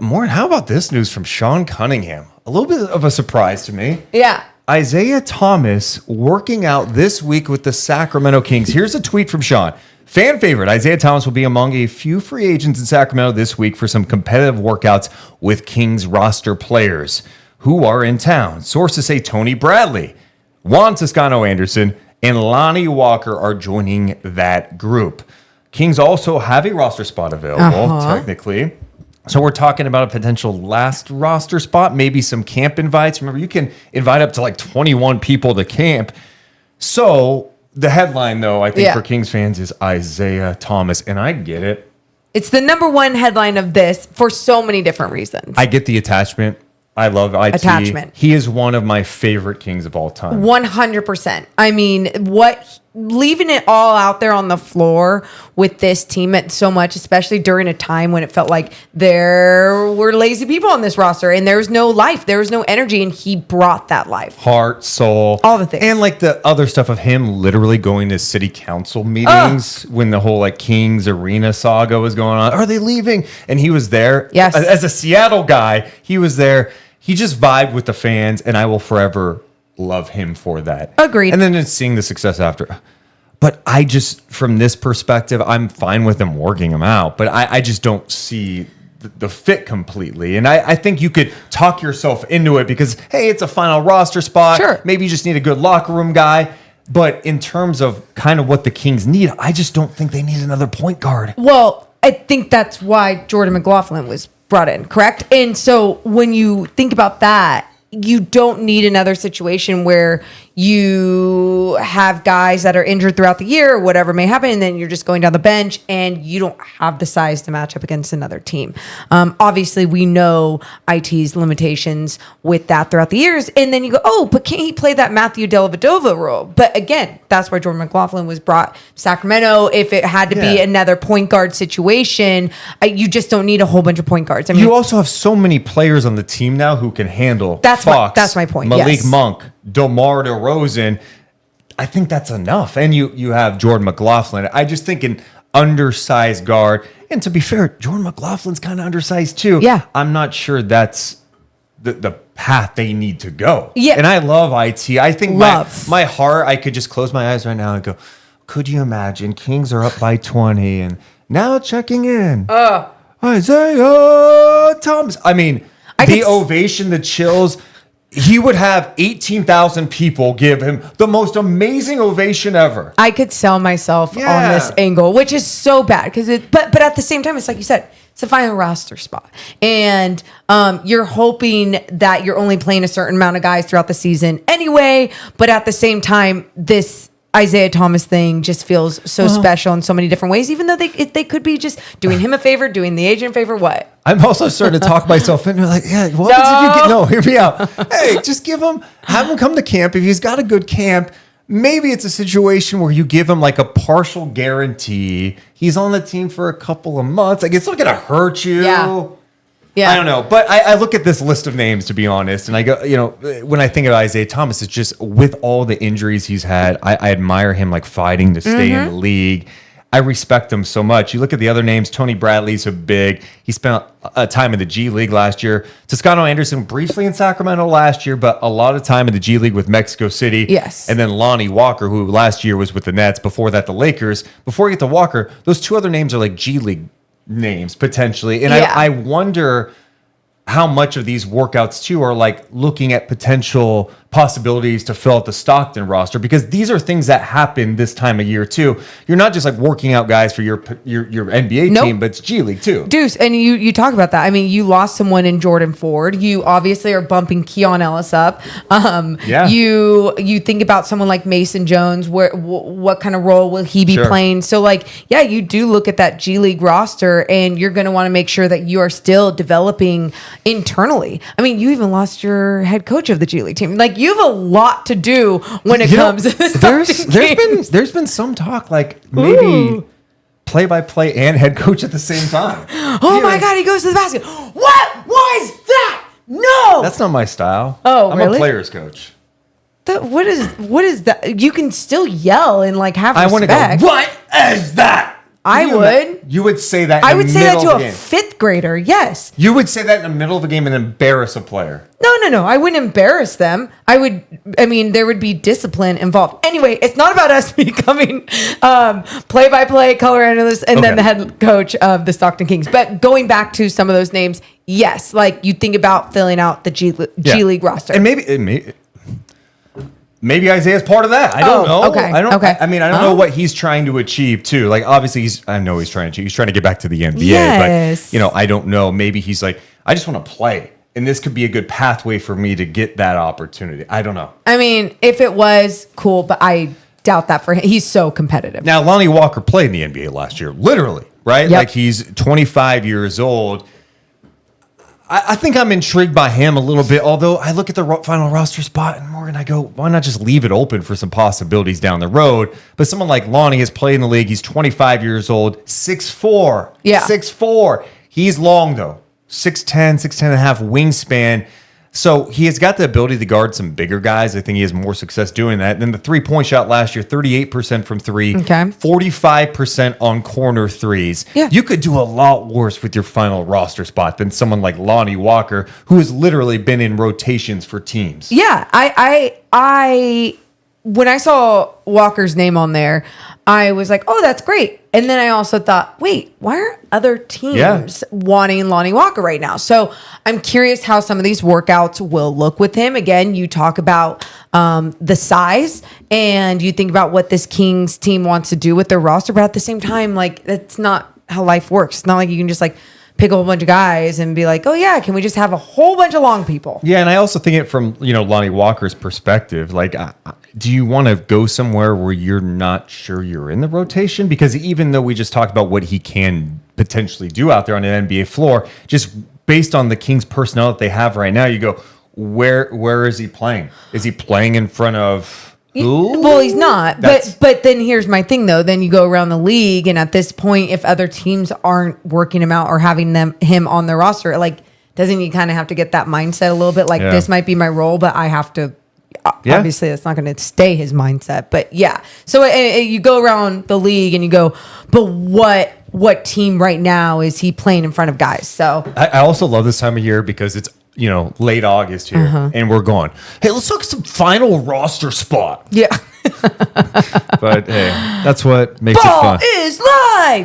Morgan, how about this news from Sean Cunningham? A little bit of a surprise to me. Yeah. Isaiah Thomas working out this week with the Sacramento Kings. Here's a tweet from Sean. Fan favorite, Isaiah Thomas will be among a few free agents in Sacramento this week for some competitive workouts with Kings roster players who are in town. Sources say Tony Bradley, Juan Toscano-Anderson, and Lonnie Walker are joining that group. Kings also have a roster spot available, technically. So we're talking about a potential last roster spot, maybe some camp invites. Remember, you can invite up to like 21 people to camp. So the headline, though, I think for Kings fans is Isaiah Thomas, and I get it. It's the number one headline of this for so many different reasons. I get the attachment. I love IT. Attachment. He is one of my favorite Kings of all time. 100%. I mean, leaving it all out there on the floor with this team at so much, especially during a time when it felt like there were lazy people on this roster and there was no life, there was no energy, and he brought that life. Heart, soul. All the things. And like the other stuff of him literally going to city council meetings when the whole like Kings Arena saga was going on. Are they leaving? And he was there. Yes. As a Seattle guy, he was there. He just vibed with the fans, and I will forever love him for that. Agreed. And then just seeing the success after. But I just, from this perspective, I'm fine with him working him out. But I just don't see the fit completely. And I think you could talk yourself into it because, hey, it's a final roster spot. Sure. Maybe you just need a good locker room guy. But in terms of kind of what the Kings need, I just don't think they need another point guard. Well, I think that's why Jordan McLaughlin was brought in, correct? And so when you think about that, you don't need another situation where you have guys that are injured throughout the year or whatever may happen, and then you're just going down the bench and you don't have the size to match up against another team. Obviously, we know IT's limitations with that throughout the years, and then you go, oh, but can't he play that Matthew Dellavedova role? But again, that's why Jordan McLaughlin was brought to Sacramento. If it had to be another point guard situation, you just don't need a whole bunch of point guards. I mean, you also have so many players on the team now who can handle Fox. That's my point. Malik Monk, DeMar DeRozan. I think that's enough. And you have Jordan McLaughlin. I just think an undersized guard. And to be fair, Jordan McLaughlin's kind of undersized too. Yeah. I'm not sure that's the path they need to go. Yeah. And I love IT. I think my heart, I could just close my eyes right now and go, could you imagine Kings are up by 20 and now checking in. Isaiah Thomas. I mean, the ovation, the chills. He would have 18,000 people give him the most amazing ovation ever. I could sell myself on this angle, which is so bad because but at the same time, it's like you said, it's a final roster spot, and you're hoping that you're only playing a certain amount of guys throughout the season anyway. But at the same time, this Isaiah Thomas thing just feels so special in so many different ways, even though they could be just doing him a favor, doing the agent a favor. What? I'm also starting to talk myself into like, yeah, what happens if you hear me out. Hey, just have him come to camp. If he's got a good camp, maybe it's a situation where you give him like a partial guarantee. He's on the team for a couple of months. Like, it's not going to hurt you. Yeah. I don't know. But I look at this list of names, to be honest, and I go, when I think of Isaiah Thomas, it's just with all the injuries he's had, I admire him like fighting to stay in the league. I respect him so much. You look at the other names, Tony Bradley's a big. He spent a time in the G League last year. Toscano-Anderson briefly in Sacramento last year, but a lot of time in the G League with Mexico City. Yes. And then Lonnie Walker, who last year was with the Nets. Before that, the Lakers. Before we get to Walker, those two other names are like G League names potentially. And I wonder how much of these workouts too are like looking at potential possibilities to fill out the Stockton roster, because these are things that happen this time of year too. You're not just like working out guys for your NBA team, but it's G League too. Deuce, and you talk about that. I mean, you lost someone in Jordan Ford. You obviously are bumping Keon Ellis up. You think about someone like Mason Jones. What kind of role will he be playing? So you do look at that G League roster, and you're going to want to make sure that you are still developing internally. I mean, you even lost your head coach of the G League team. Like, you have a lot to do when it comes to this. There's been some talk like maybe play-by-play and head coach at the same time. Oh my God, he goes to the basket. What was that? No, that's not my style. Oh, I'm really? a player's coach. What is that? You can still yell and like have respect. I want to go, what is that? You would say that. I would say that to a fifth fifth grader. Yes. You would say that in the middle of a game and embarrass a player. No. I wouldn't embarrass them. There would be discipline involved. Anyway, it's not about us becoming play-by-play color analyst and then the head coach of the Stockton Kings. But going back to some of those names, yes, like you think about filling out the G League roster. And maybe Isaiah's part of that. I don't know. Okay. I don't know what he's trying to achieve too. Like obviously I know he's trying to achieve. He's trying to get back to the NBA. Yes. But I don't know. Maybe he's like, I just want to play. And this could be a good pathway for me to get that opportunity. I don't know. I mean, if it was, cool, but I doubt that for him. He's so competitive. Now, Lonnie Walker played in the NBA last year, literally, right? Yep. Like he's 25 years old. I think I'm intrigued by him a little bit, although I look at the final roster spot and Morgan, I go, why not just leave it open for some possibilities down the road? But someone like Lonnie has played in the league. He's 25 years old, 6'4". Yeah. 6'4". He's long, though. 6'10", 6'10 and a half wingspan. So he has got the ability to guard some bigger guys. I think he has more success doing that. And then the three-point shot last year, 38% from three, 45% on corner threes. Yeah. You could do a lot worse with your final roster spot than someone like Lonnie Walker, who has literally been in rotations for teams. Yeah, I when I saw Walker's name on there, I was like, oh, that's great. And then I also thought, wait, why aren't other teams wanting Lonnie Walker right now? So I'm curious how some of these workouts will look with him. Again, you talk about the size and you think about what this Kings team wants to do with their roster. But at the same time, like, that's not how life works. It's not like you can just like pick a whole bunch of guys and be like, oh yeah, can we just have a whole bunch of long people? Yeah, and I also think it from, Lonnie Walker's perspective, like, do you want to go somewhere where you're not sure you're in the rotation? Because even though we just talked about what he can potentially do out there on an NBA floor, just based on the Kings personnel that they have right now, you go, where is he playing? Is he playing in front of... Ooh, well, he's not. But then here's my thing, though. Then you go around the league, and at this point, if other teams aren't working him out or having him on their roster, like, doesn't you kind of have to get that mindset a little bit? Like, this might be my role, but I have to. Obviously, that's not going to stay his mindset. But yeah, so you go around the league, and you go, but what team right now is he playing in front of guys? So I also love this time of year because it's late August here, and we're going, hey, let's look at some final roster spot. Yeah. But hey, that's what makes it Ball fun. is live.